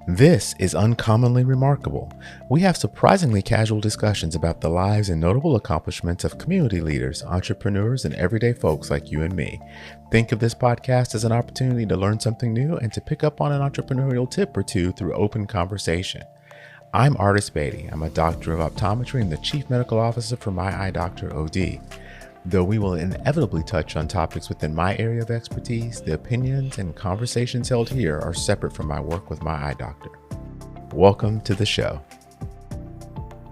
This is Uncommonly Remarkable. We have surprisingly casual discussions about the lives and notable accomplishments of community leaders, entrepreneurs, and everyday folks like you and me. Think of this podcast as an opportunity to learn something new and to pick up on an entrepreneurial tip or two through open conversation. I'm Artis Beatty. I'm a doctor of optometry and the chief medical officer for My Eye Doctor OD. Though we will inevitably touch on topics within my area of expertise, the opinions and conversations held here are separate from my work with my eye doctor. Welcome to the show.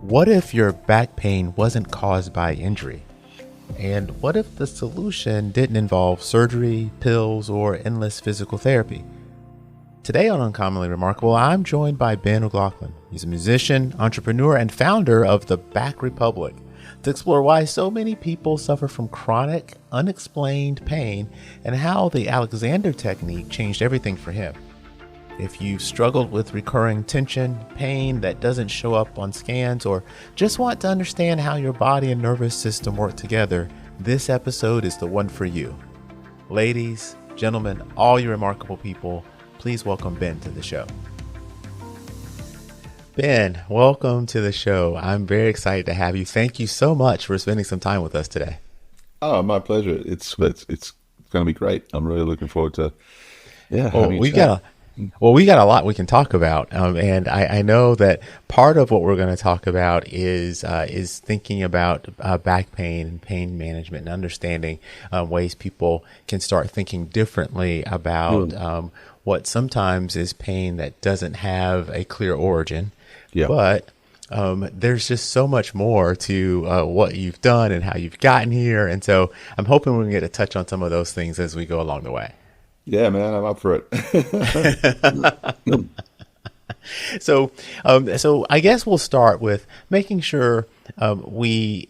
What if your back pain wasn't caused by injury? And what if the solution didn't involve surgery, pills, or endless physical therapy? Today on Uncommonly Remarkable, I'm joined by Ben O'Loughlin. He's a musician, entrepreneur, and founder of the Back Republic, to explore why so many people suffer from chronic, unexplained pain and how the Alexander technique changed everything for him. If you've struggled with recurring tension, pain that doesn't show up on scans, or just want to understand how your body and nervous system work together, this episode is the one for you. Ladies, gentlemen, all you remarkable people, please welcome Ben to the show. Ben, welcome to the show. I'm very excited to have you. Thank you so much for spending some time with us today. Oh, my pleasure. It's going to be great. I'm really looking forward to Well, having a we chat. got a lot we can talk about, and I know that part of what we're going to talk about is thinking about back pain and pain management and understanding ways people can start thinking differently about what sometimes is pain that doesn't have a clear origin. Yeah. But there's just so much more to what you've done and how you've gotten here. And so I'm hoping we can get a touch on some of those things as we go along the way. Yeah, man, I'm up for it. So I guess we'll start with making sure we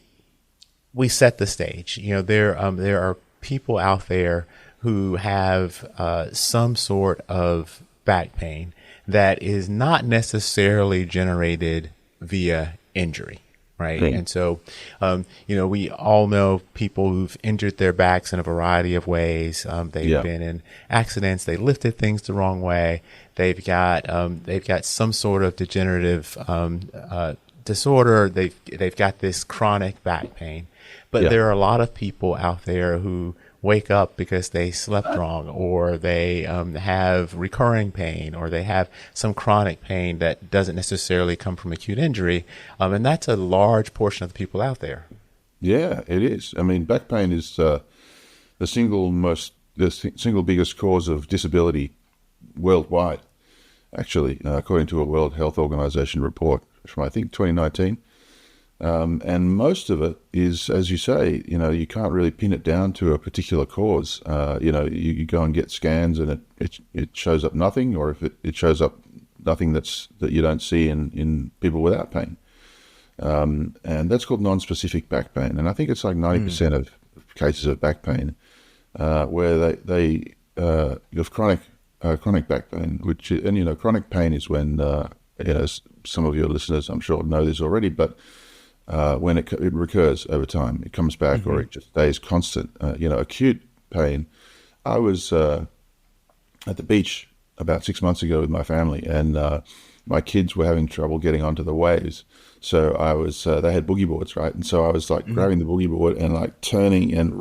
set the stage. You know, there are people out there who have some sort of back pain that is not necessarily generated via injury, right? Right. And so, we all know people who've injured their backs in a variety of ways. They've Yeah. been in accidents. They lifted things the wrong way. They've got some sort of degenerative disorder. They've got this chronic back pain. But Yeah. there are a lot of people out there who wake up because they slept wrong, or they have recurring pain, or they have some chronic pain that doesn't necessarily come from acute injury. And that's a large portion of the people out there. Yeah, it is. I mean, back pain is the single biggest cause of disability worldwide, actually, according to a World Health Organization report from, I think, 2019. And most of it is, as you say, you can't really pin it down to a particular cause. You go and get scans and it shows up nothing, or if it shows up nothing that you don't see in people without pain. And that's called non-specific back pain. And I think it's like 90% of cases of back pain where they have chronic back pain, chronic pain is when, some of your listeners, I'm sure, know this already, but when it recurs over time, it comes back, or it just stays constant. Acute pain. I was at the beach about 6 months ago with my family, and my kids were having trouble getting onto the waves. So I was, they had boogie boards, right? And so I was like grabbing the boogie board and like turning and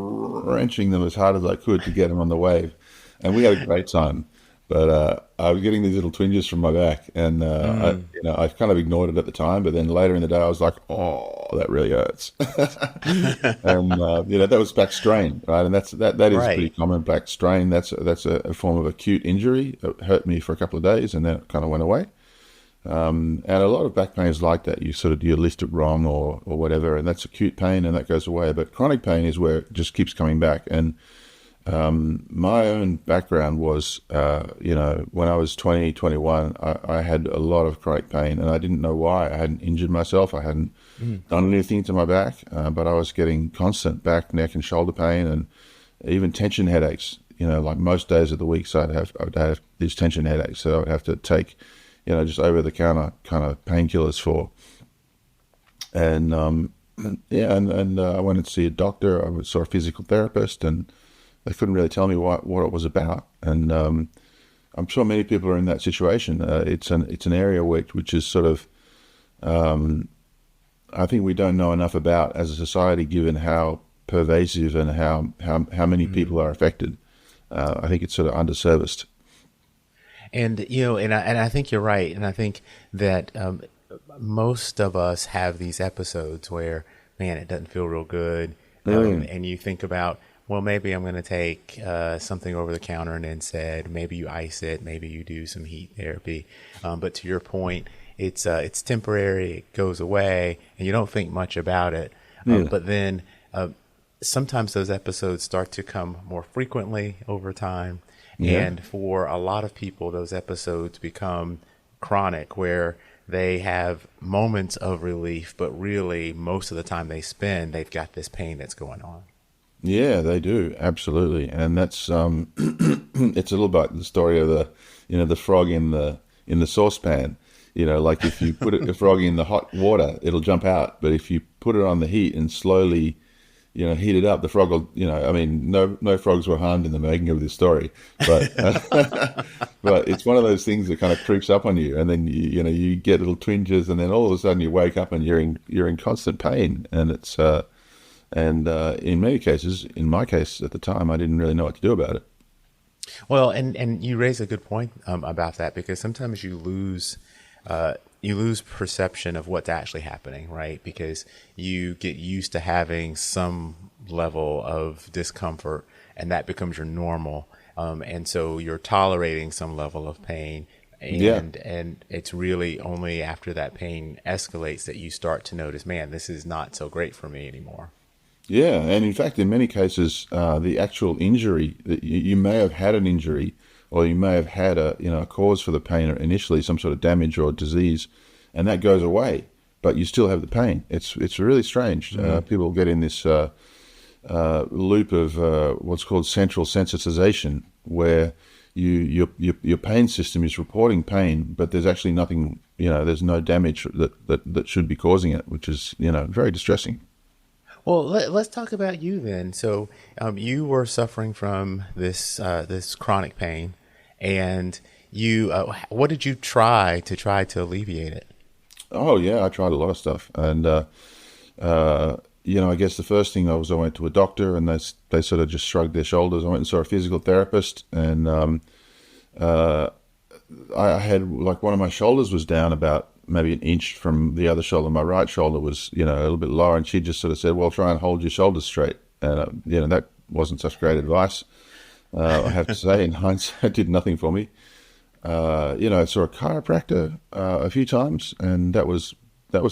wrenching them as hard as I could to get them on the wave. And we had a great time. But I was getting these little twinges from my back, and I kind of ignored it at the time. But then later in the day, I was like, "Oh, that really hurts." And that was back strain, right? And that is Right. pretty common. Back strain. That's a form of acute injury. It hurt me for a couple of days, and then it kind of went away. And a lot of back pain is like that. You lift it wrong or whatever, and that's acute pain, and that goes away. But chronic pain is where it just keeps coming back. And my own background was, when I was 20, 21, I had a lot of chronic pain, and I didn't know why. I hadn't injured myself. I hadn't done anything to my back, but I was getting constant back, neck, and shoulder pain, and even tension headaches. Like most days of the week, so I would have these tension headaches, so I would have to take, just over-the-counter kind of painkillers for. And I went to see a doctor. I saw a physical therapist, and they couldn't really tell me what it was about. And I'm sure many people are in that situation. It's an area which is sort of, I think we don't know enough about as a society, given how pervasive and how many people are affected. I think it's sort of underserviced. And and I think you're right, and I think that most of us have these episodes where, man, it doesn't feel real good, Mm. and you think about, well, maybe I'm going to take something over the counter and NSAID. Maybe you ice it, maybe you do some heat therapy, but to your point, it's temporary. It goes away, and you don't think much about it. Yeah, But then sometimes those episodes start to come more frequently over time. yeah. And for a lot of people, those episodes become chronic, where they have moments of relief, but really most of the time they've got this pain that's going on. Yeah, they do, absolutely, and that's it's a little bit the story of the frog in the saucepan. Like if you put a frog in the hot water, it'll jump out, but if you put it on the heat and slowly, heat it up, the frog will, I mean, no frogs were harmed in the making of this story, but but it's one of those things that kind of creeps up on you, and then you get little twinges, and then all of a sudden you wake up and you're in constant pain, and in many cases, in my case at the time, I didn't really know what to do about it. Well, and you raise a good point about that, because sometimes you lose perception of what's actually happening, right? Because you get used to having some level of discomfort, and that becomes your normal, and so you're tolerating some level of pain. Yeah. And it's really only after that pain escalates that you start to notice, man, this is not so great for me anymore. Yeah, and in fact, in many cases, the actual injury that you may have had an injury, or you may have had a cause for the pain initially, some sort of damage or disease, and that goes away, but you still have the pain. It's really strange. People get in this loop of what's called central sensitization, where your pain system is reporting pain, but there's actually nothing. There's no damage that should be causing it, which is very distressing. Well, let's talk about you then. So, you were suffering from this chronic pain, and what did you try to alleviate it? Oh yeah, I tried a lot of stuff, and I guess the first thing I went to a doctor, and they sort of just shrugged their shoulders. I went and saw a physical therapist, and uh, I had, like, one of my shoulders was down about maybe an inch from the other shoulder. My right shoulder was a little bit lower, and she just sort of said, "Well, try and hold your shoulders straight." And that wasn't such great advice. I have to say, in hindsight, it did nothing for me. I saw a chiropractor a few times, and that was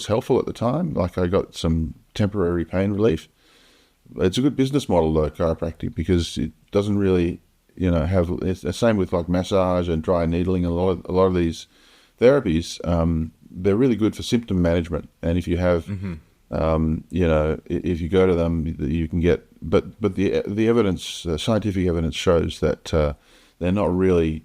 helpful at the time. Like, I got some temporary pain relief. It's a good business model though, chiropractic, because it doesn't really, have. It's the same with like massage and dry needling, and a lot of these therapies. They're really good for symptom management, and if you have, if you go to them, you can get. But the evidence, scientific evidence, shows that they're not really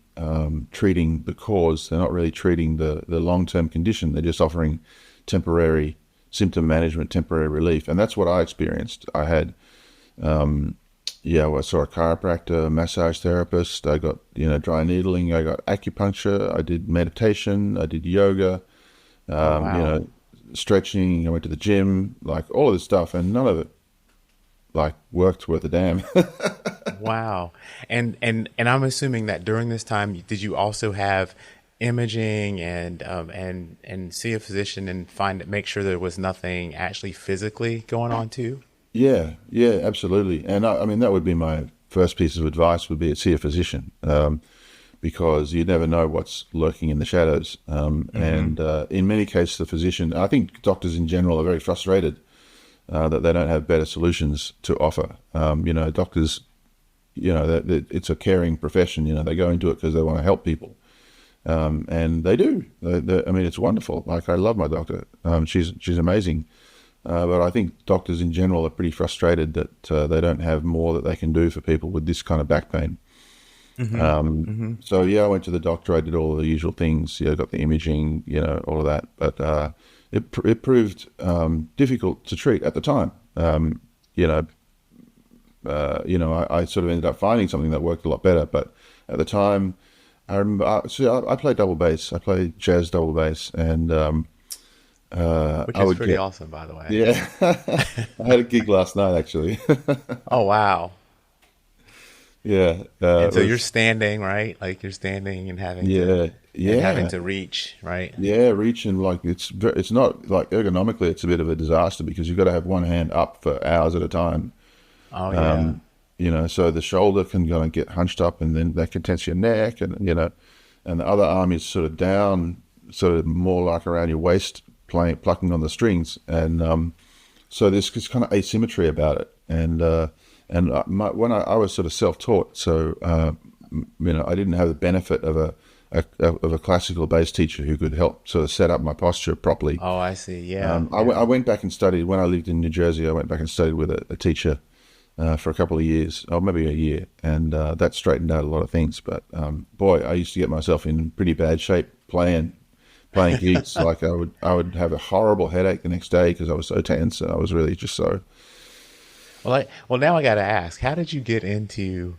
treating the cause. They're not really treating the long-term condition. They're just offering temporary symptom management, temporary relief, and that's what I experienced. I had, I saw a chiropractor, a massage therapist. I got dry needling. I got acupuncture. I did meditation. I did yoga. Oh, wow. Stretching. I went to the gym. Like, all of this stuff, and none of it like worked worth a damn. Wow. And I'm assuming that during this time, did you also have imaging and see a physician and make sure there was nothing actually physically going on too? Yeah, yeah, absolutely. And I mean, that would be my first piece of advice, would be to see a physician, because you never know what's lurking in the shadows. And in many cases, the physician, I think doctors in general are very frustrated that they don't have better solutions to offer. Doctors, it's a caring profession. They go into it because they want to help people. And they do. I mean, it's wonderful. Like, I love my doctor. She's amazing. But I think doctors in general are pretty frustrated that they don't have more that they can do for people with this kind of back pain. So yeah, I went to the doctor. I did all the usual things. Got the imaging, all of that. But it proved difficult to treat at the time. I sort of ended up finding something that worked a lot better. But at the time, I remember. I play double bass. I play jazz double bass, and which I is would pretty get awesome, by the way. yeah. I had a gig last night actually. Oh, wow. Yeah, And it so you're was standing, right? Like you're standing yeah, and having yeah, to reach, right? yeah. Reaching like it's not like ergonomically, it's a bit of a disaster because you've got to have one hand up for hours at a time. Oh, yeah. So the shoulder can kind of get hunched up, and then that can tense your neck, and and the other arm is sort of down, sort of more like around your waist, playing plucking on the strings, and so there's this kind of asymmetry about it, and when I was sort of self-taught, so I didn't have the benefit of a classical bass teacher who could help sort of set up my posture properly. Oh, I see. Yeah, I yeah. went back and studied when I lived in New Jersey. I went back and studied with a teacher for a couple of years, or maybe a year, and that straightened out a lot of things. But boy, I used to get myself in pretty bad shape playing gigs. Like I would have a horrible headache the next day because I was so tense, and I was really just so. Well, now I got to ask, how did you get into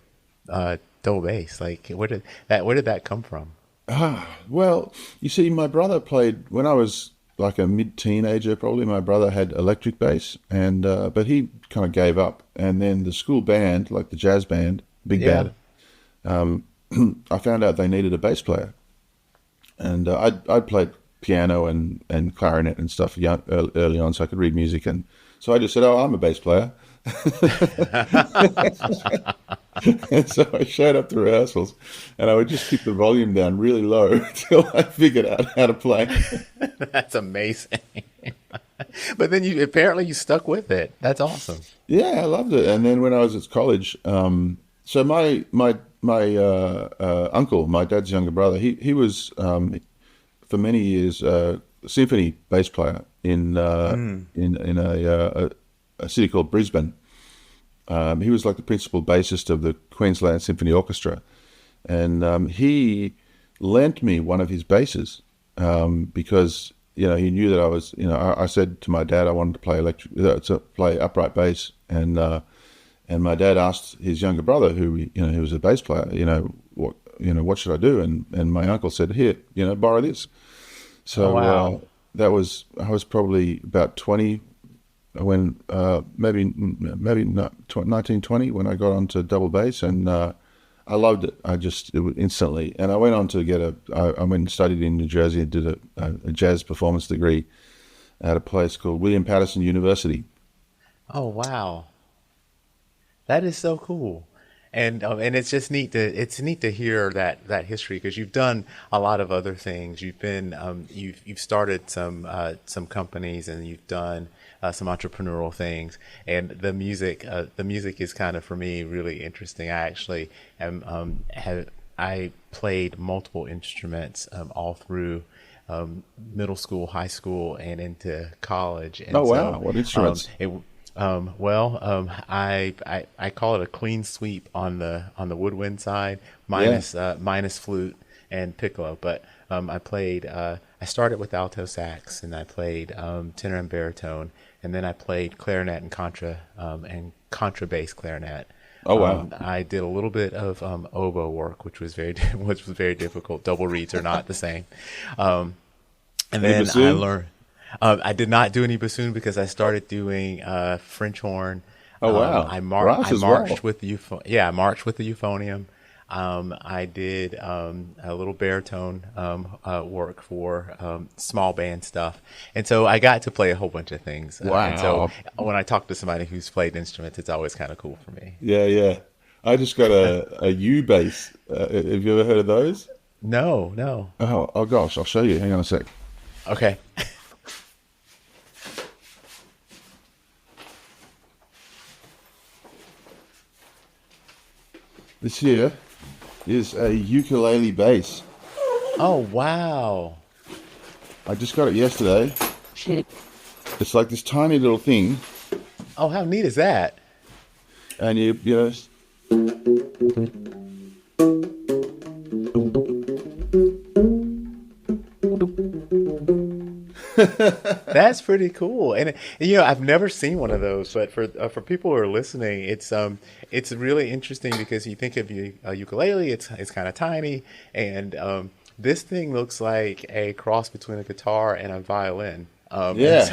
double bass? Like, where did that come from? Well, you see, my brother played when I was like a mid-teenager. Probably my brother had electric bass, and but he kind of gave up. And then the school band, like the jazz band, big Yeah. band, I found out they needed a bass player, and I'd played piano and clarinet and stuff early on, so I could read music, and so I just said, "Oh, I'm a bass player." And so I showed up to rehearsals, and I would just keep the volume down really low until I figured out how to play. That's amazing. But then you apparently you stuck with it. That's awesome. Yeah, I loved it. And then when I was at college, so my uncle, my dad's younger brother, he was for many years a symphony bass player in a city called Brisbane. He was like the principal bassist of the Queensland Symphony Orchestra, and he lent me one of his basses because he knew that I was I said to my dad I wanted to play to play upright bass, and my dad asked his younger brother who was a bass player what should I do, and my uncle said, here, borrow this. Oh, So wow. I was probably about 20 when maybe not 1920 when I got onto double bass, and I loved it. It was instantly, and I went on to I went and studied in New Jersey and did a jazz performance degree at a place called William Patterson University. Oh, wow. That is so cool. And it's neat to hear that history because you've done a lot of other things. You've started some companies and you've done some entrepreneurial things. And the music is kind of for me really interesting. I actually am have I played multiple instruments all through middle school, high school, and into college. Oh And wow, so what instruments? it I call it a clean sweep on the woodwind side, Yeah. minus flute and piccolo. But I started with alto sax, and I played tenor and baritone, and then I played clarinet and contrabass clarinet. Oh wow. I did a little bit of oboe work, which was which was very difficult. Double reeds are not the same. And Any then I bassoon? learned. I did not do any bassoon because I started doing French horn. Oh wow. Brass I as well. marched with the I marched with the euphonium. I did a little baritone work for small band stuff, and so I got to play a whole bunch of things. And so Wow. when I talk to somebody who's played instruments, it's always kind of cool for me. Yeah, yeah. I just got a U bass. Have you ever heard of those? No, no. Oh gosh, I'll show you. Hang on a sec. Okay. This here is a ukulele bass. Oh, wow. I just got it yesterday. It's like this tiny little thing, Oh, how neat is that? and That's pretty cool. And I've never seen one of those, but for people who are listening, it's really interesting because you think of a ukulele, it's kind of tiny, and this thing looks like a cross between a guitar and a violin. Yeah,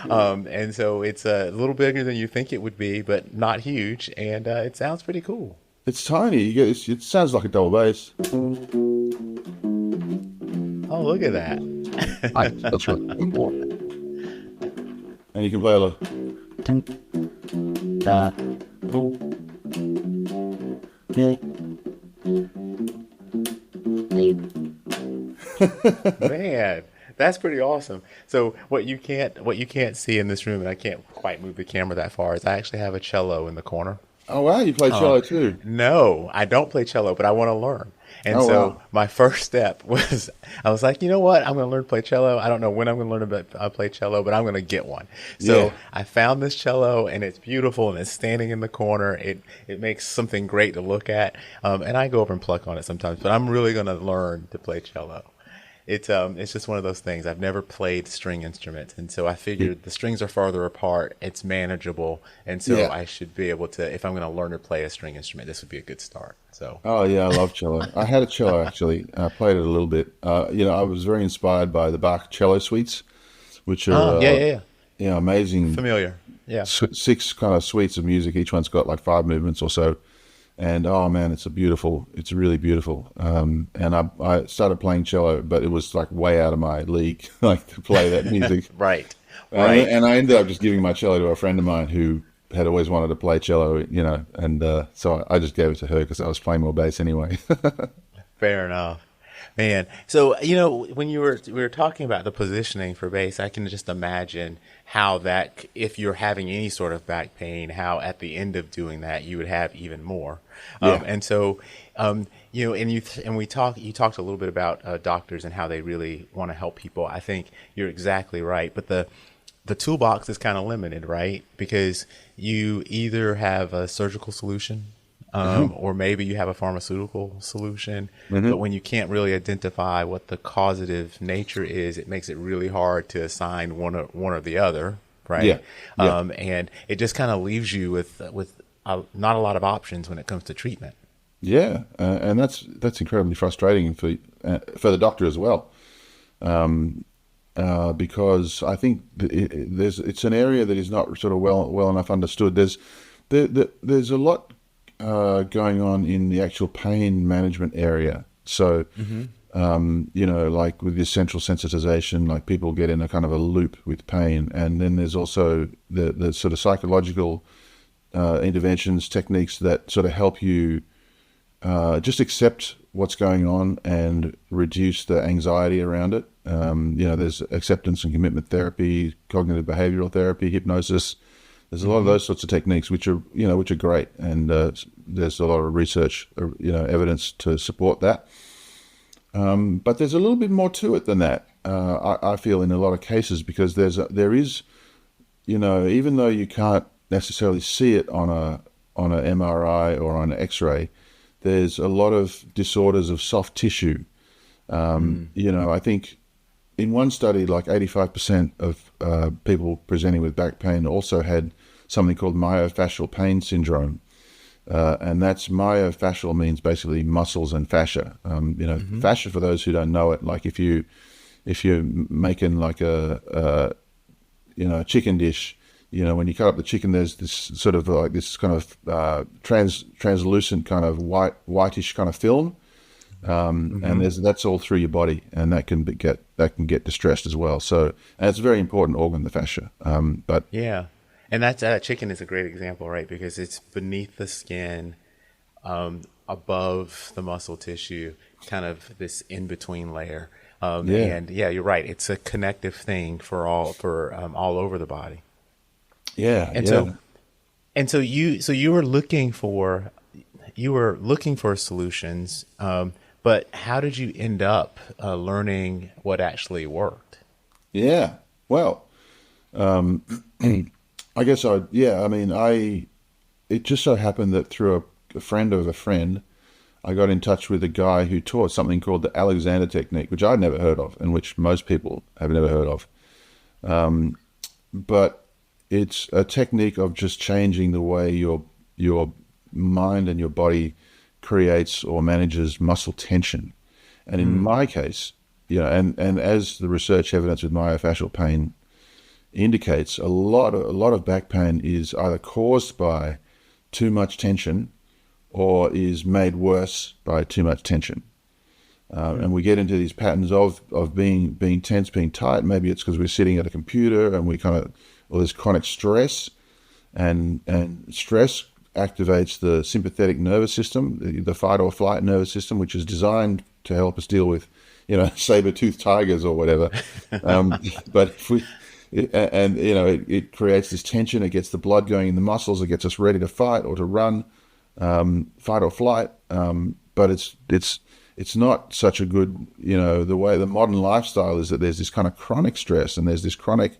And so it's a little bigger than you think it would be, but not huge, and it sounds pretty cool. it's tiny. It sounds like a double bass. Oh, look at that. Right, that's right. And you can play a lot. Da, mi, mi. Man, that's pretty awesome. So what you can't see in this room, and I can't quite move the camera that far, is I actually have a cello in the corner. Oh wow, you play cello too. No, I don't play cello, but I want to learn. And Oh so wow. my first step was I was like, you know what? I'm going to learn to play cello. I don't know when I'm going to learn to play cello, but I'm going to get one. So Yeah. I found this cello, and it's beautiful, and it's standing in the corner. It makes something great to look at, and I go over and pluck on it sometimes. But I'm really going to learn to play cello. It's just one of those things. I've never played string instruments, and so I figured the strings are farther apart. It's manageable, and so Yeah. I should be able to. If I'm going to learn to play a string instrument, this would be a good start. So, Oh yeah, I love cello. I had a cello actually. I played it a little bit. I was very inspired by the Bach cello suites, which are yeah, yeah, yeah, amazing. familiar. Yeah, Six kind of suites of music. Each one's got like five movements or so. And oh man, it's really beautiful. And I started playing cello, but it was like way out of my league, like to play that music. right, And, right. and I ended up just giving my cello to a friend of mine who had always wanted to play cello, and so I just gave it to her because I was playing more bass anyway. Fair enough. Man, so when we were talking about the positioning for bass, I can just imagine how that if you're having any sort of back pain, how at the end of doing that you would have even more. Yeah. And so, you talked a little bit about doctors and how they really want to help people. I think you're exactly right, but the toolbox is kind of limited, right? Because you either have a surgical solution, or maybe you have a pharmaceutical solution. But when you can't really identify what the causative nature is, it makes it really hard to assign one or the other, Yeah. right? Yeah. And it just kind of leaves you with not a lot of options when it comes to treatment. Yeah, and that's incredibly frustrating for the doctor as well, because I think it's an area that is not sort of well enough understood. There's a lot going on in the actual pain management area. So, like with the central sensitization, like people get in a kind of a loop with pain, and then there's also the sort of psychological interventions, techniques that sort of help you just accept what's going on and reduce the anxiety around it. There's acceptance and commitment therapy, cognitive behavioral therapy, hypnosis. There's a lot of those sorts of techniques which are great, and there's a lot of research, evidence to support that. But there's a little bit more to it than that. I feel in a lot of cases, because there is, even though you can't necessarily see it on an MRI or on an X-ray, there's a lot of disorders of soft tissue. I think in one study, like 85% of people presenting with back pain also had something called myofascial pain syndrome. And that's myofascial means basically muscles and fascia. Fascia, for those who don't know it, like if you're making like a chicken dish, when you cut up the chicken, there's this sort of like this kind of translucent kind of whitish kind of film, and that's all through your body, and that can get distressed as well. So, and it's a very important organ, the fascia. But Yeah. And that chicken is a great example, right? Because it's beneath the skin, above the muscle tissue, kind of this in between layer. Yeah. And yeah, you're right. It's a connective thing for all over the body. yeah, And yeah. so you were looking for solutions, but how did you end up learning what actually worked? Yeah. Well, I guess it just so happened that through a friend of a friend, I got in touch with a guy who taught something called the Alexander technique, which I'd never heard of, and which most people have never heard of. But it's a technique of just changing the way your mind and your body creates or manages muscle tension. And in my case, and as the research evidence with myofascial pain indicates, a lot of back pain is either caused by too much tension or is made worse by too much tension. And we get into these patterns of being tense, being tight. Maybe it's because we're sitting at a computer and or there's chronic stress, and stress activates the sympathetic nervous system, the fight or flight nervous system, which is designed to help us deal with, saber-toothed tigers or whatever. But if we, it creates this tension. It gets the blood going in the muscles. It gets us ready to fight or to run, fight or flight. But it's not such a good, the way the modern lifestyle is, that there's this kind of chronic stress and there's this chronic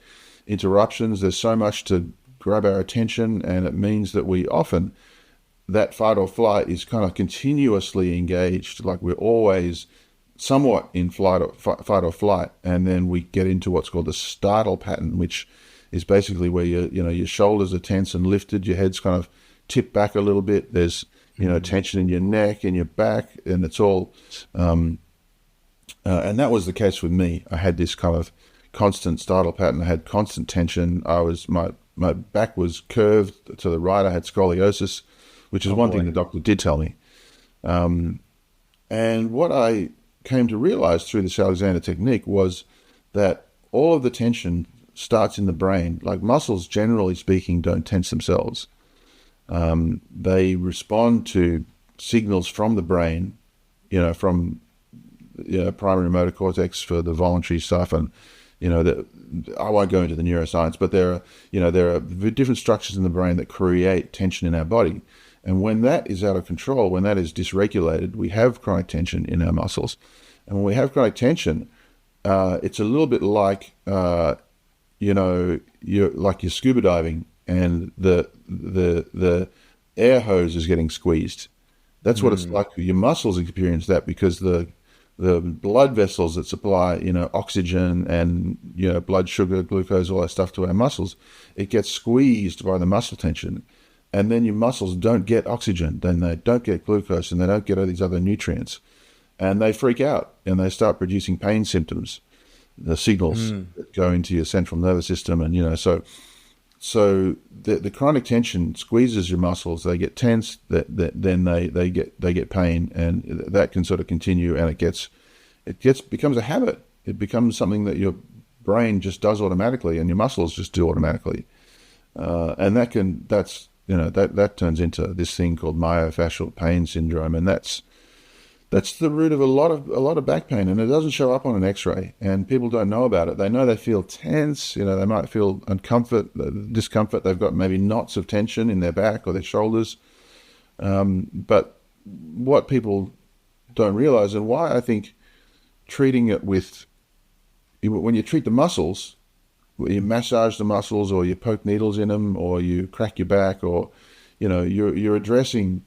interruptions. There's so much to grab our attention, and it means that we often, that fight or flight is kind of continuously engaged, like we're always somewhat in fight or flight, and then we get into what's called the startle pattern, which is basically where your shoulders are tense and lifted, your head's kind of tipped back a little bit. There's tension in your neck and your back, and it's all, and that was the case with me. I had this kind of constant startle pattern. I had constant tension. My back was curved to the right. I had scoliosis, which is one thing the doctor did tell me. And what I came to realize through this Alexander technique was that all of the tension starts in the brain. Like muscles, generally speaking, don't tense themselves. They respond to signals from the brain, from primary motor cortex for the voluntary stuff, and I won't go into the neuroscience, but there are different structures in the brain that create tension in our body. And when that is out of control, when that is dysregulated, we have chronic tension in our muscles. And when we have chronic tension, it's a little bit like, you're scuba diving and the air hose is getting squeezed. That's what it's like. Your muscles experience that because the blood vessels that supply, oxygen and, blood sugar, glucose, all that stuff to our muscles, it gets squeezed by the muscle tension. And then your muscles don't get oxygen, then they don't get glucose, and they don't get all these other nutrients. And they freak out and they start producing pain symptoms, the signals that go into your central nervous system. And, so the chronic tension squeezes your muscles. They get tense. Then they get pain, and that can sort of continue. And it becomes a habit. It becomes something that your brain just does automatically, and your muscles just do automatically. And that turns into this thing called myofascial pain syndrome, and that's the root of a lot of back pain, and it doesn't show up on an X-ray, and people don't know about it. They know they feel tense, they might feel discomfort. They've got maybe knots of tension in their back or their shoulders. But what people don't realize, and why I think treating it when you treat the muscles, you massage the muscles, or you poke needles in them, or you crack your back, or you're addressing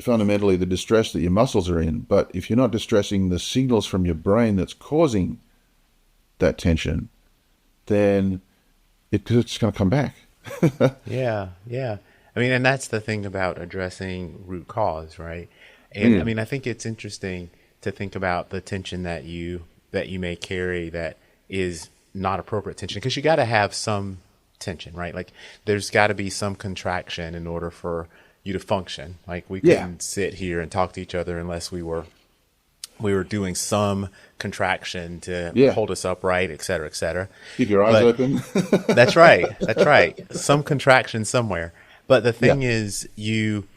fundamentally the distress that your muscles are in. But if you're not distressing the signals from your brain that's causing that tension, then it's going to come back. Yeah. I mean, and that's the thing about addressing root cause, right? And I mean, I think it's interesting to think about the tension that you may carry that is not appropriate tension, because you got to have some tension, right? Like there's got to be some contraction in order for you to function. Like we couldn't sit here and talk to each other unless we were doing some contraction to hold us upright, et cetera, et cetera. Keep your eyes open. That's right. Some contraction somewhere. But the thing is, you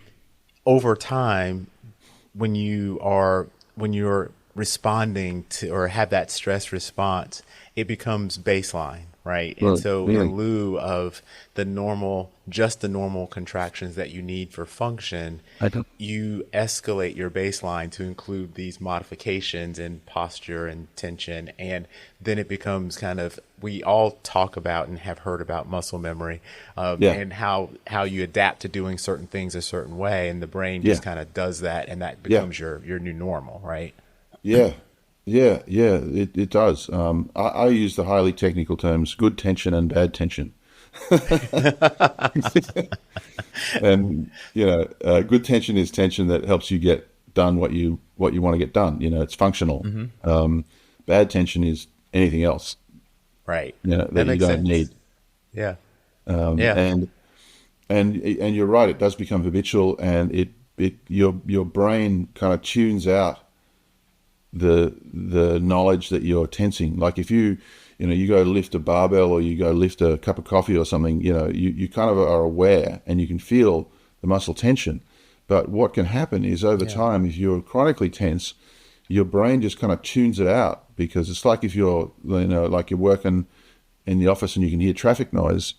over time, when you're responding to or have that stress response, it becomes baseline, right? And so in lieu of the normal contractions that you need for function, you escalate your baseline to include these modifications in posture and tension. And then it becomes kind of, we all talk about and have heard about muscle memory, and how you adapt to doing certain things a certain way, and the brain just kind of does that, and that becomes your new normal, right? Yeah. it does. I use the highly technical terms good tension and bad tension. And good tension is tension that helps you get done what you want to get done. It's functional. Bad tension is anything else, Right. That that you makes don't sense. need. Yeah. Um, Yeah. and and you're right, it does become habitual, and your brain kind of tunes out the knowledge that you're tensing. Like if you go lift a barbell or you go lift a cup of coffee or something, you kind of are aware and you can feel the muscle tension. But what can happen is over Yeah. time, if you're chronically tense, your brain just kind of tunes it out, because it's like if you're, like you're working in the office and you can hear traffic noise,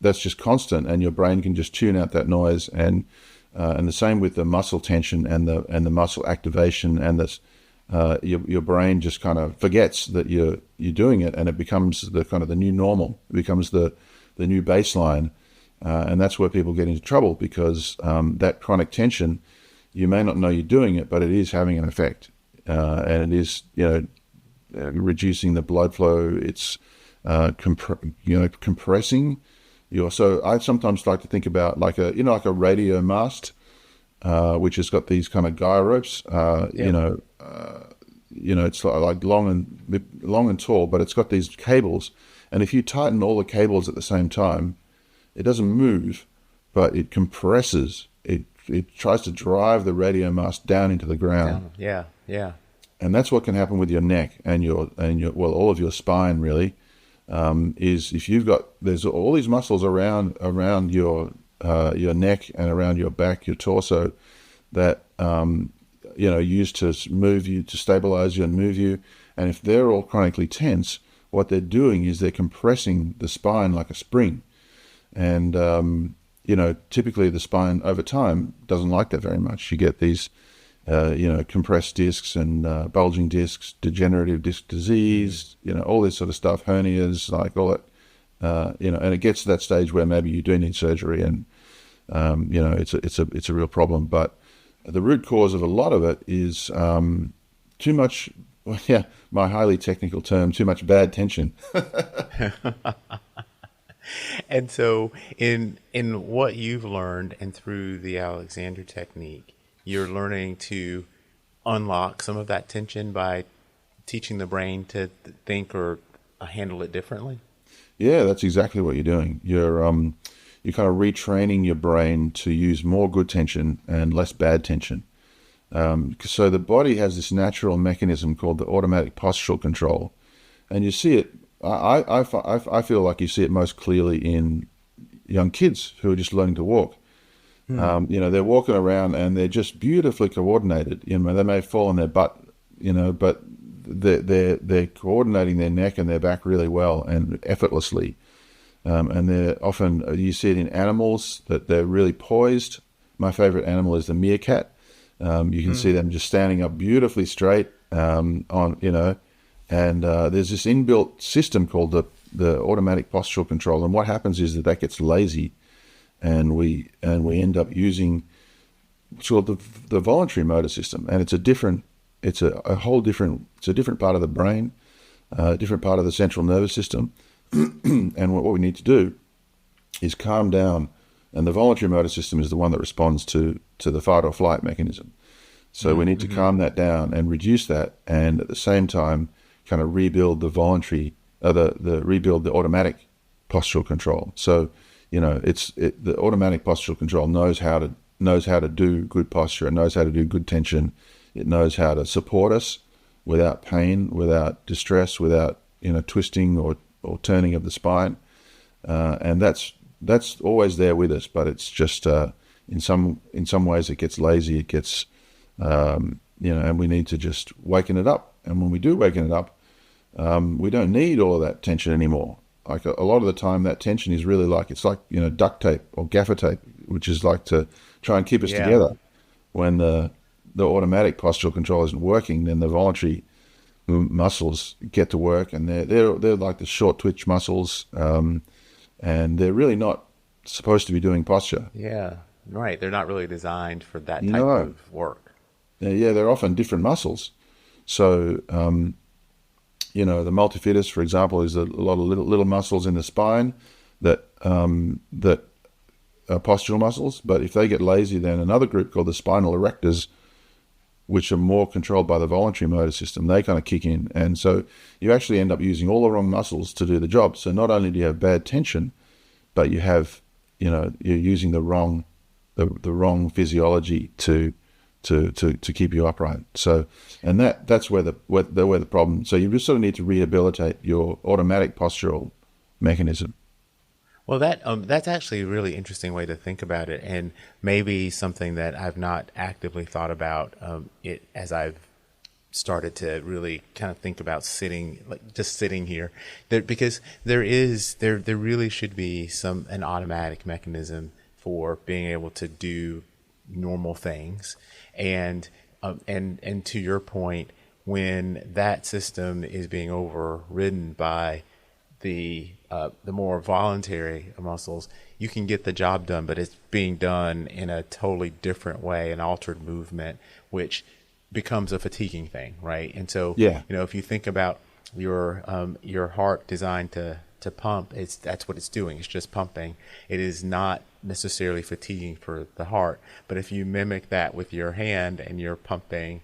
that's just constant, and your brain can just tune out that noise. And the same with the muscle tension and the muscle activation, and this your brain just kind of forgets that you're doing it, and it becomes the kind of the new normal. It becomes the new baseline, and that's where people get into trouble, because that chronic tension, you may not know you're doing it, but it is having an effect, and it is reducing the blood flow. It's compressing. So I sometimes like to think about like a radio mast, which has got these kind of guy ropes. Yep. It's like long and tall, but it's got these cables. And if you tighten all the cables at the same time, it doesn't move, but it compresses. It tries to drive the radio mast down into the ground. Down. Yeah. Yeah. And that's what can happen with your neck and your well, all of your spine really. Is if there's all these muscles around your neck and around your back, your torso, that used to move you, to stabilize you and move you. And if they're all chronically tense, what they're doing is they're compressing the spine like a spring. And typically the spine over time doesn't like that very much. You get these compressed discs and bulging discs, degenerative disc disease, all this sort of stuff, hernias, like all that, and it gets to that stage where maybe you do need surgery, and it's a real problem. But the root cause of a lot of it is too much, well, yeah, my highly technical term, too much bad tension. And so in what you've learned and through the Alexander technique, you're learning to unlock some of that tension by teaching the brain to think or handle it differently. Yeah, that's exactly what you're doing. You're kind of retraining your brain to use more good tension and less bad tension. So the body has this natural mechanism called the automatic postural control, and you see it. I feel like you see it most clearly in young kids who are just learning to walk. They're walking around and they're just beautifully coordinated. They may fall on their butt, but they're coordinating their neck and their back really well and effortlessly. And they're often, you see it in animals, that they're really poised. My favorite animal is the meerkat. You can see them just standing up beautifully straight and there's this inbuilt system called the automatic postural control. And what happens is that gets lazy, and we end up using what's called the voluntary motor system, and it's a different part of the brain, a different part of the central nervous system. And what we need to do is calm down, and the voluntary motor system is the one that responds to the fight or flight mechanism. So we need to calm that down and reduce that, and at the same time kind of rebuild rebuild the automatic postural control. So the automatic postural control knows how to do good posture. It knows how to do good tension. It knows how to support us without pain, without distress, without twisting or turning of the spine. And that's always there with us. But it's just in some ways it gets lazy. It gets and we need to just waken it up. And when we do waken it up, we don't need all of that tension anymore. Like a lot of the time, that tension is really like duct tape or gaffer tape, which is like to try and keep us together. When the automatic postural control isn't working, then the voluntary muscles get to work, and they're like the short twitch muscles, and they're really not supposed to be doing posture. Yeah, right. They're not really designed for that type No. of work. Yeah, they're often different muscles. So, the multifidus, for example, is a lot of little muscles in the spine that are postural muscles. But if they get lazy, then another group called the spinal erectors, which are more controlled by the voluntary motor system, they kind of kick in. And so you actually end up using all the wrong muscles to do the job. So not only do you have bad tension, but you have, you're using the wrong physiology to keep you upright. So, and that's where the problem. So you just sort of need to rehabilitate your automatic postural mechanism. Well, that's actually a really interesting way to think about it, and maybe something that I've not actively thought about it as I've started to really kind of think about just sitting here, because there really should be an automatic mechanism for being able to do normal things, and to your point, when that system is being overridden by the more voluntary muscles, you can get the job done, but it's being done in a totally different way, an altered movement, which becomes a fatiguing thing, right? And so, if you think about your heart designed to pump, that's what it's doing. It's just pumping. It is not necessarily fatiguing for the heart. But if you mimic that with your hand and you're pumping,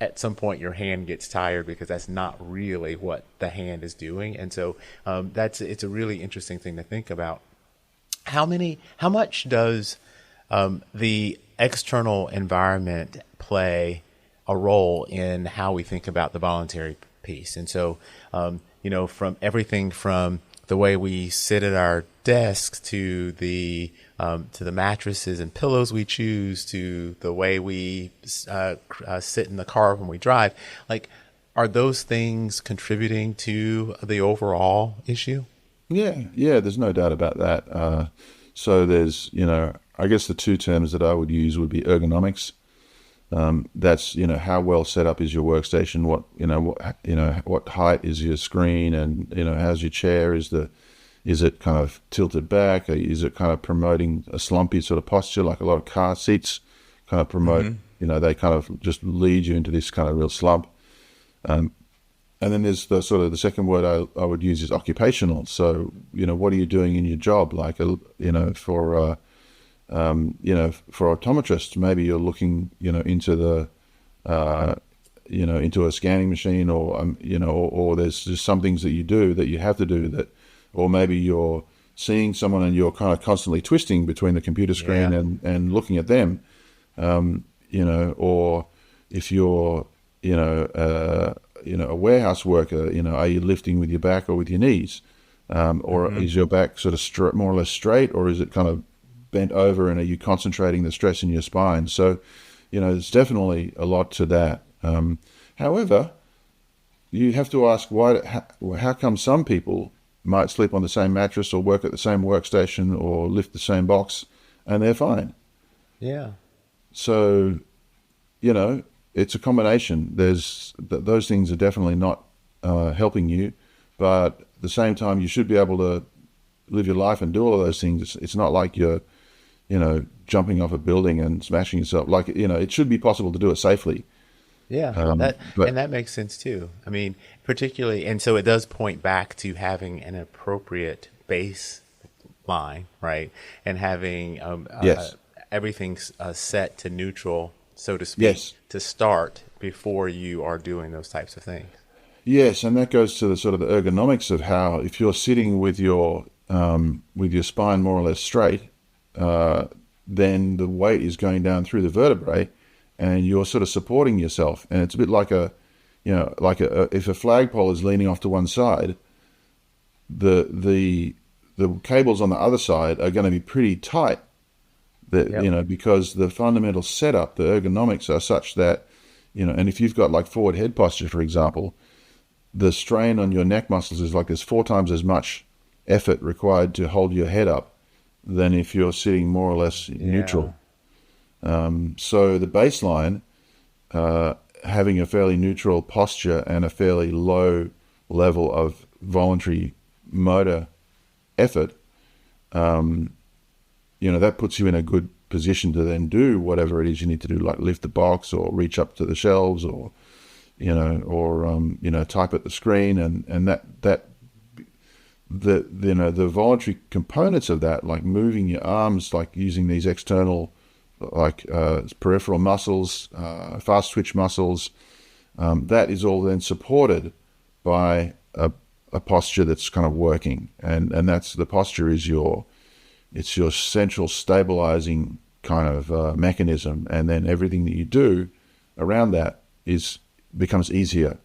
at some point your hand gets tired, because that's not really what the hand is doing. And so it's a really interesting thing to think about. How much does the external environment play a role in how we think about the voluntary piece? And so, from everything from the way we sit at our desks to the mattresses and pillows we choose, to the way we sit in the car when we drive, are those things contributing to the overall issue? Yeah, there's no doubt about that. So there's, I guess the two terms that I would use would be ergonomics. That's, how well set up is your workstation, what height is your screen, and, how's your chair, is it kind of tilted back, or is it kind of promoting a slumpy sort of posture, like a lot of car seats kind of promote, they kind of just lead you into this kind of real slump. And then there's the sort of the second word I would use is occupational. So, what are you doing in your job? Like, for optometrists, maybe you're looking, into into a scanning machine, or there's just some things that you do that you have to do or maybe you're seeing someone and you're kind of constantly twisting between the computer screen and looking at them, or if you're, a warehouse worker, are you lifting with your back or with your knees? Or is your back sort of more or less straight, or is it kind of bent over, and are you concentrating the stress in your spine? So, there's definitely a lot to that. However, you have to ask how come some people might sleep on the same mattress or work at the same workstation or lift the same box and they're fine. Yeah. So, it's a combination. Those things are definitely not helping you, but at the same time, you should be able to live your life and do all of those things. It's not like you're, jumping off a building and smashing yourself. Like, it should be possible to do it safely. Yeah, and that makes sense too. I mean, particularly, and so it does point back to having an appropriate baseline, right? And having everything set to neutral, so to speak, to start before you are doing those types of things. Yes, and that goes to the sort of the ergonomics of how, if you're sitting with your spine more or less straight, then the weight is going down through the vertebrae, and you're sort of supporting yourself. And it's a bit like if a flagpole is leaning off to one side, the cables on the other side are going to be pretty tight. Because the fundamental setup, the ergonomics are such that, and if you've got like forward head posture, for example, the strain on your neck muscles is like there's 4 times as much effort required to hold your head up than if you're sitting more or less neutral. So the baseline, having a fairly neutral posture and a fairly low level of voluntary motor effort, that puts you in a good position to then do whatever it is you need to do, like lift the box or reach up to the shelves or, or type at the screen, and the voluntary components of that, like moving your arms, like using these external, like peripheral muscles, fast twitch muscles, that is all then supported by a posture that's kind of working, and that's the posture is your central stabilizing kind of mechanism, and then everything that you do around that becomes easier.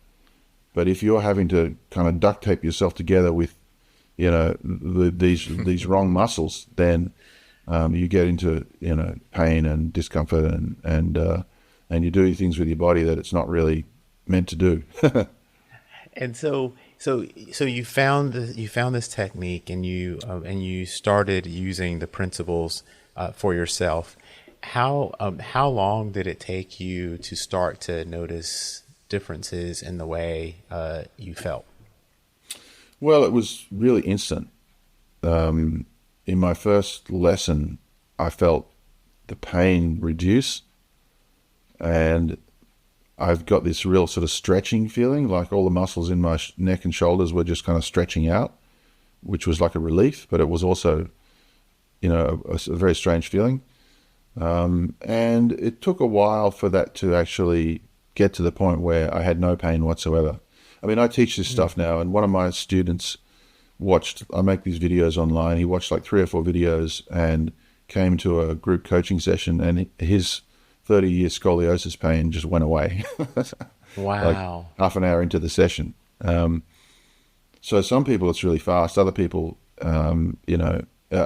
But if you're having to kind of duct tape yourself together with these wrong muscles, then you get into pain and discomfort, and you do things with your body that it's not really meant to do. And so you found this technique, and you started using the principles for yourself. How long did it take you to start to notice differences in the way you felt? Well, it was really instant. In my first lesson, I felt the pain reduce, and I've got this real sort of stretching feeling, like all the muscles in my neck and shoulders were just kind of stretching out, which was like a relief, but it was also, a very strange feeling. And it took a while for that to actually get to the point where I had no pain whatsoever. I mean, I teach this stuff now, and one of my students I make these videos online. He watched like 3 or 4 videos and came to a group coaching session, and his 30-year scoliosis pain just went away. Wow. Like half an hour into the session. So some people it's really fast. Other people, I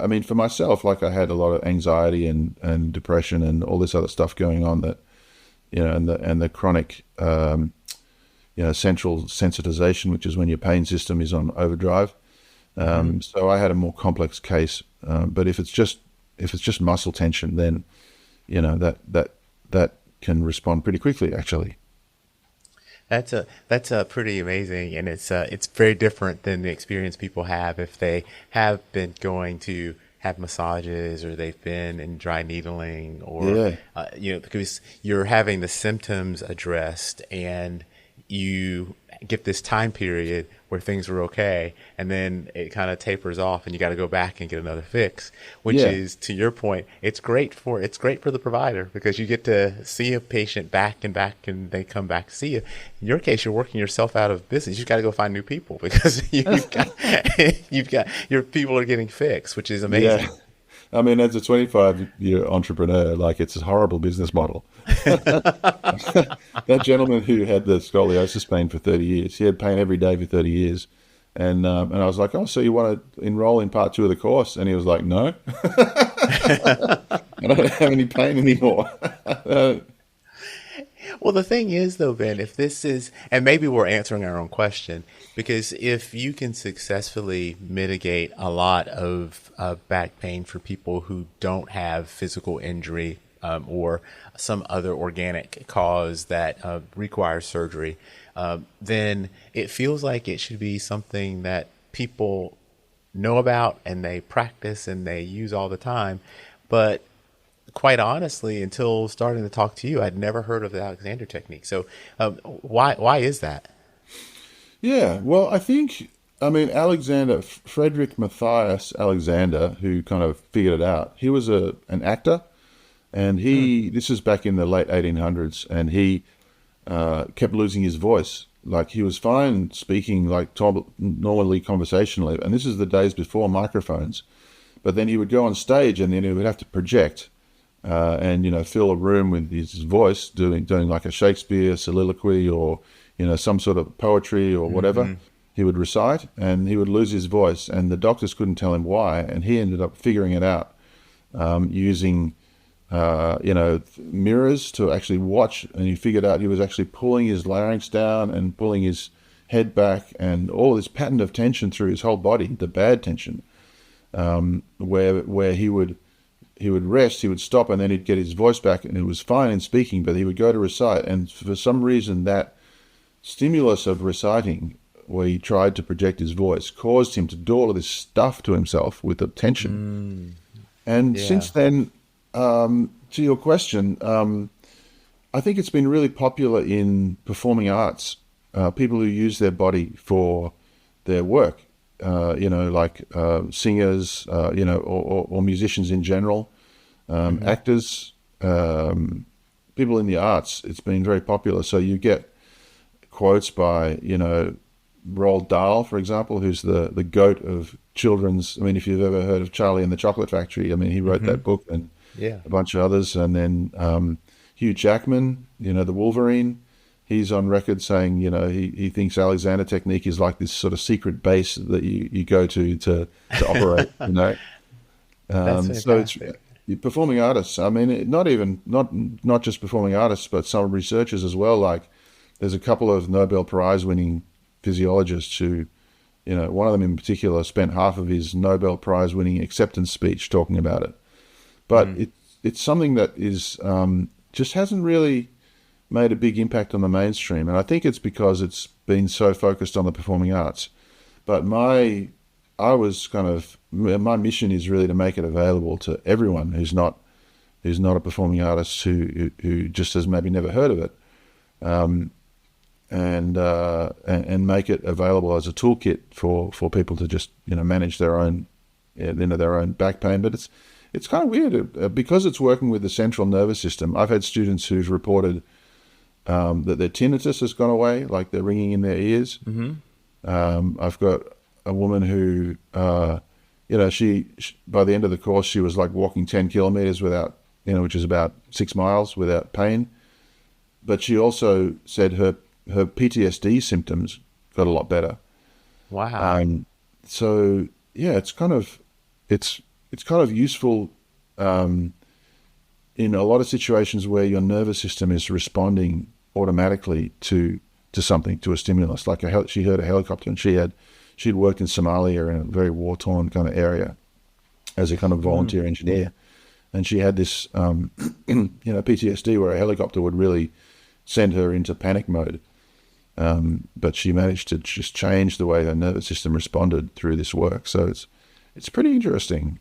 mean, for myself, like I had a lot of anxiety and depression and all this other stuff going on that, and the chronic, central sensitization, which is when your pain system is on overdrive. So I had a more complex case. But if it's just muscle tension, then, that can respond pretty quickly, actually. That's pretty amazing, and it's very different than the experience people have if they have been going to have massages, or they've been in dry needling, or because you're having the symptoms addressed, and you get this time period where things are okay, and then it kind of tapers off, and you got to go back and get another fix, which is, to your point, it's great for the provider, because you get to see a patient back and back, and they come back to see you. In your case, you're working yourself out of business. You got to go find new people, because you've got your people are getting fixed, which is amazing. Yeah. I mean, as a 25-year entrepreneur, like, it's a horrible business model. That gentleman who had the scoliosis pain for 30 years, he had pain every day for 30 years. And I was like, oh, so you want to enroll in part 2 of the course? And he was like, no. I don't have any pain anymore. Well, the thing is, though, Ben, if this is, and maybe we're answering our own question, because if you can successfully mitigate a lot of back pain for people who don't have physical injury, or some other organic cause that requires surgery, then it feels like it should be something that people know about, and they practice, and they use all the time. But quite honestly, until starting to talk to you, I'd never heard of the Alexander technique. So why is that? Yeah, well, I mean, Frederick Matthias Alexander, who kind of figured it out, he was an actor, and this is back in the late 1800s, and he kept losing his voice. Like, he was fine speaking like normally conversationally, and this is the days before microphones, but then he would go on stage, and then he would have to project and fill a room with his voice, doing like a Shakespeare soliloquy, or some sort of poetry or whatever. He would recite, and he would lose his voice, and the doctors couldn't tell him why, and he ended up figuring it out using mirrors to actually watch, and he figured out he was actually pulling his larynx down and pulling his head back, and all this pattern of tension through his whole body, the bad tension, where he would rest, he would stop, and then he'd get his voice back, and it was fine in speaking, but he would go to recite, and for some reason that stimulus of reciting, where he tried to project his voice, caused him to do all of this stuff to himself with the tension. And since then, to your question, I think it's been really popular in performing arts. People who use their body for their work, like singers, or musicians in general, actors, people in the arts. It's been very popular. So you get quotes by, Roald Dahl, for example, who's the goat of children's. I mean, if you've ever heard of Charlie and the Chocolate Factory, I mean, he wrote that book and Yeah. a bunch of others. And then Hugh Jackman, the Wolverine, he's on record saying, he thinks Alexander technique is like this sort of secret base that you go to operate, That's So it's fantastic. performing artists. I mean, not just performing artists, but some researchers as well. Like there's a couple of Nobel Prize winning physiologists who, one of them in particular spent half of his Nobel Prize winning acceptance speech talking about it. But it's something that is just hasn't really made a big impact on the mainstream. And I think it's because it's been so focused on the performing arts. But my mission is really to make it available to everyone who's not a performing artist who just has maybe never heard of it, and make it available as a toolkit for people to just manage their own back pain. But it's kind of weird because it's working with the central nervous system. I've had students who've reported that their tinnitus has gone away, like they're ringing in their ears. I've got a woman who, she by the end of the course, she was like walking 10 kilometers without, which is about 6 miles without pain. But she also said her PTSD symptoms got a lot better. Wow. So yeah, it's kind of useful in a lot of situations where your nervous system is responding automatically to something, to a stimulus. Like she heard a helicopter, and she'd worked in Somalia in a very war-torn kind of area as a kind of volunteer engineer, and she had this PTSD where a helicopter would really send her into panic mode. But she managed to just change the way her nervous system responded through this work. So it's pretty interesting.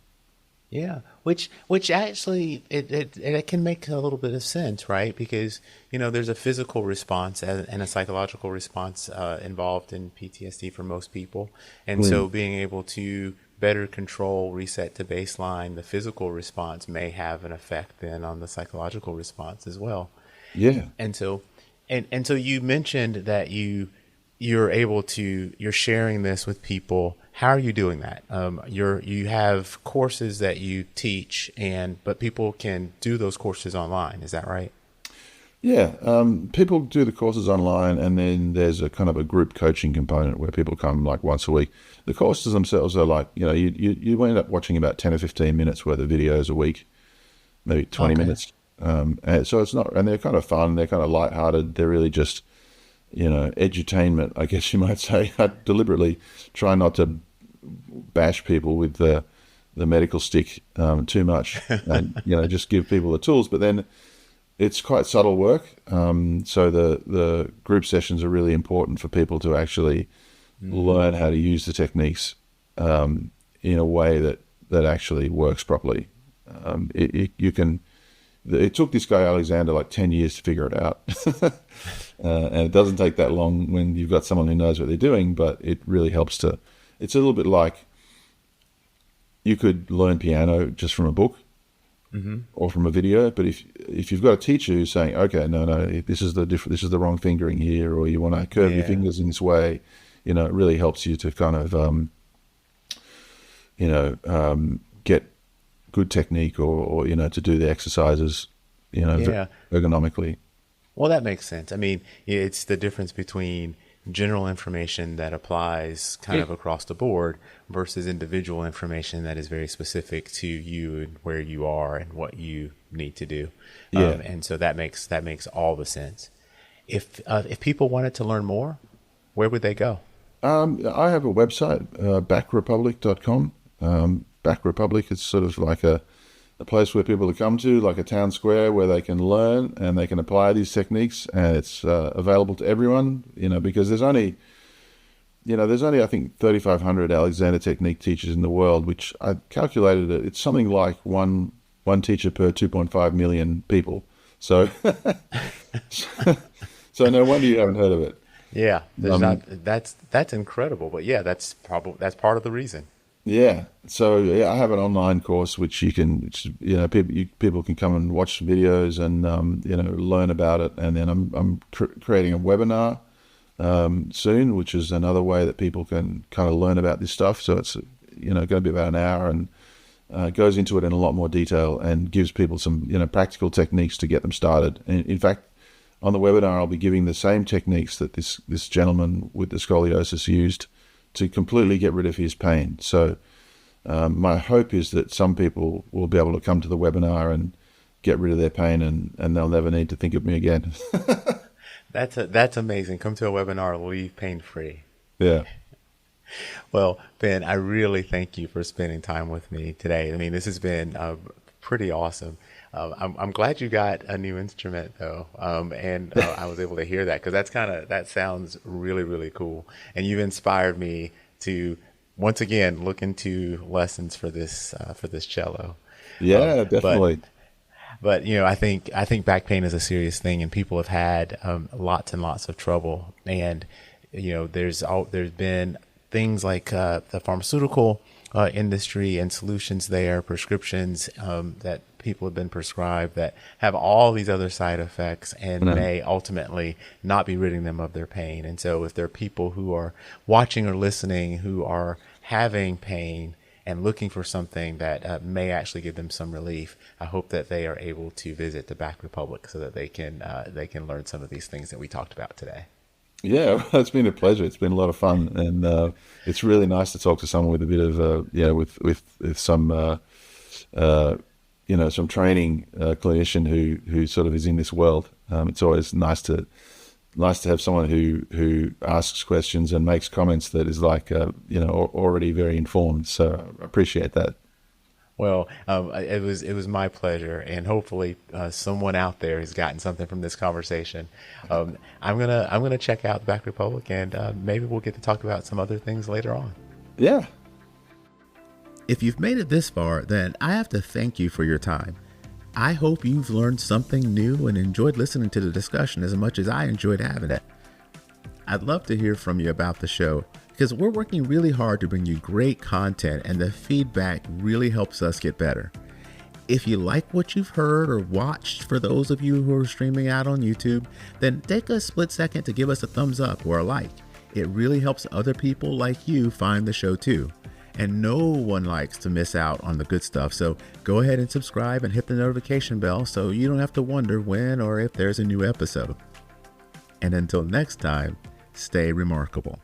Yeah, which actually it can make a little bit of sense, right? Because there's a physical response and a psychological response involved in PTSD for most people, and so being able to better control, reset to baseline, the physical response may have an effect then on the psychological response as well. Yeah. And so you mentioned that you're sharing this with people. How are you doing that? You have courses that you teach, but people can do those courses online. Is that right? Yeah. People do the courses online, and then there's a kind of a group coaching component where people come like once a week. The courses themselves are like, you end up watching about 10 or 15 minutes worth of videos a week, maybe 20 minutes. And so it's not, and they're kind of fun. They're kind of lighthearted. They're really just, edutainment, I guess you might say. I deliberately try not to bash people with the medical stick too much, and just give people the tools. But then it's quite subtle work. So the group sessions are really important for people to actually learn how to use the techniques in a way that actually works properly. It took this guy Alexander like 10 years to figure it out. And it doesn't take that long when you've got someone who knows what they're doing, but it really helps it's a little bit like you could learn piano just from a book or from a video. But if you've got a teacher who's saying, okay, no, this is the wrong fingering here, or you want to curve your fingers in this way, it really helps you to kind of, get good technique or to do the exercises, ergonomically. Well, that makes sense. I mean, it's the difference between general information that applies kind of across the board versus individual information that is very specific to you and where you are and what you need to do. And so that makes all the sense. If people wanted to learn more, where would they go? I have a website, backrepublic.com. Back Republic is sort of like a place where people come to, like a town square where they can learn and they can apply these techniques, and it's available to everyone, because there's only I think 3,500 Alexander Technique teachers in the world, which I calculated it's something like one teacher per 2.5 million people. So, so no wonder you haven't heard of it. Yeah, there's not Um, that's incredible. But yeah, that's part of the reason. yeah. So yeah, I have an online course which you can, which, people can come and watch videos and learn about it. And then I'm creating a webinar soon, which is another way that people can kind of learn about this stuff. So it's going to be about an hour and goes into it in a lot more detail and gives people some practical techniques to get them started. And in fact, on the webinar, I'll be giving the same techniques that this gentleman with the scoliosis used to completely get rid of his pain. So my hope is that some people will be able to come to the webinar and get rid of their pain, and they'll never need to think of me again. That's amazing. Come to a webinar, leave pain free. Yeah. Well, Ben, I really thank you for spending time with me today. I mean, this has been pretty awesome. I'm glad you got a new instrument though, and I was able to hear that because that sounds really, really cool. And you've inspired me to once again look into lessons for this cello. Yeah, But definitely. I think back pain is a serious thing, and people have had lots and lots of trouble. And there's been things like the pharmaceutical industry and solutions there, prescriptions that people have been prescribed that have all these other side effects and No. may ultimately not be ridding them of their pain. And so if there are people who are watching or listening who are having pain and looking for something that may actually give them some relief, I hope that they are able to visit the Back Republic so that they can learn some of these things that we talked about today. Yeah, it's been a pleasure. It's been a lot of fun, and it's really nice to talk to someone with a bit of, with some, some training clinician who sort of is in this world. It's always nice to have someone who asks questions and makes comments that is like, already very informed. So I appreciate that. Well, it was my pleasure, and hopefully someone out there has gotten something from this conversation. I'm gonna check out the Back Republic, and maybe we'll get to talk about some other things later on. Yeah. If you've made it this far, then I have to thank you for your time. I hope you've learned something new and enjoyed listening to the discussion as much as I enjoyed having it. I'd love to hear from you about the show because we're working really hard to bring you great content, and the feedback really helps us get better. If you like what you've heard or watched, for those of you who are streaming out on YouTube, then take a split second to give us a thumbs up or a like. It really helps other people like you find the show too. And no one likes to miss out on the good stuff, so go ahead and subscribe and hit the notification bell so you don't have to wonder when or if there's a new episode. And until next time, stay remarkable.